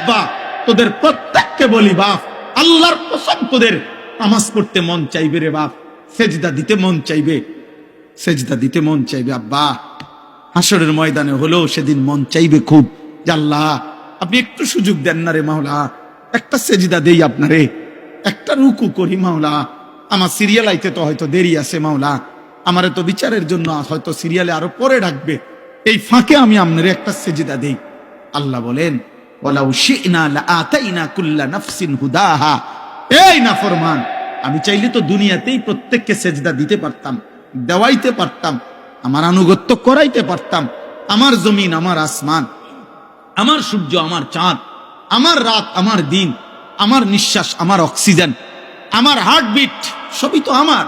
আব্বা, তোদের প্রত্যেককে বলি বাপ, আল্লাহর কসম তোদের নামাজ পড়তে মন চাইবে রে বাপ, সেজদা দিতে মন চাইবে, সেজদা দিতে মন চাইবে আব্বা। হাসরের ময়দানে হলেও সেদিন মন চাইবে খুব, যে আল্লাহ আপনি একটু সুযোগ দেন না রে মাওলা, একটা সেজদা দেই আপনারে, একটা রুকু করি মাওলা। আমার সিরিয়াল আইতে তো হয়তো দেরি আছে মাওলা, আমারে তো বিচারের জন্য হয়তো সিরিয়ালে আরো পরে ডাকবে, এই ফাঁকে আমি আপনারে একটা সেজদা দেই। আল্লাহ বলেন ওয়ালাউ শি'না লাআতাইনা কুল্লা নাফসিন হুদাহা। এই নাফরমান, আমি চাইলে তো দুনিয়াতেই প্রত্যেককে সেজদা দিতে পারতাম, দেওয়াইতে পারতাম, আমার আনুগত্য করাইতে পারতাম। আমার জমিন, আমার আসমান, আমার সূর্য, আমার চাঁদ, আমার রাত, আমার দিন, আমার নিঃশ্বাস, আমার অক্সিজেন, আমার হার্টবিট, সবই তো আমার।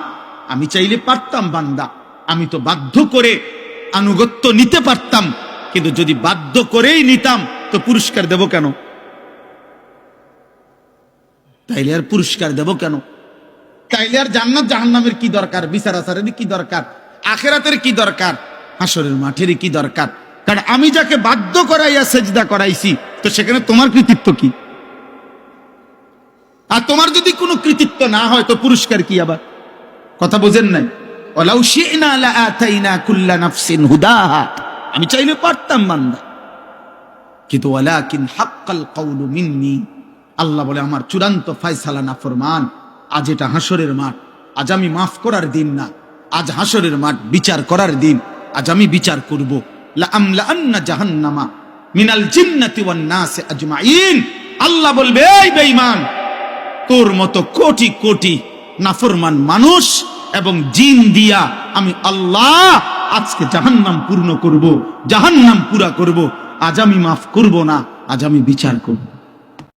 আমি চাইলে পারতাম বান্দা, আমি তো বাধ্য করে আনুগত্য নিতে পারতাম, কিন্তু যদি বাধ্য করেই নিতাম তো পুরস্কার দেব কেন? তাইলে আর পুরস্কার দেব কেন? তাইলে আর জান্নাত জাহান্নামের কি দরকার? বিচার আচারের কি দরকার? আখিরাতের কি দরকার? হাসরের মাঠের কি দরকার? কারণ আমি যাকে বাধ্য করাইয়া সেজদা করাইছি, তো সেখানে তোমার কৃতিত্ব কি? আর তোমার যদি কোনো কৃতিত্ব না হয় তো পুরস্কার কি? আবার কথা বোঝেন নাই? ওয়ালাউ শি'না লাআতাইনা কুল্লা নাফসিন হুদাহা, আমি চাইলে পারতাম বান্দা, কিন্তু ওয়ালাকিন হাক্কাল কাউলু মিন্নি, আল্লাহ বলে আমার চূড়ান্ত ফয়সালা নাফরমান। আজ এটা হাসরের মাঠ, আজ আমি মাফ করার দিন না, আজ হাসরের মাঠ বিচার করার দিন। আজ আমি বিচার করব। লা আমলাআন্না জাহান্নামা মিনাল জিন্নাতি ওয়ান নাসি আজমাইন। আল্লাহ বলবে এই বেঈমান, তোর মতো কোটি কোটি নাফরমান মানুষ এবং জিন দিয়া আমি আল্লাহ আজকে জাহান্নাম পূর্ণ করব, জাহান্নাম পুরা করব। আজ আমি মাফ করব না, আজ আমি বিচার করব।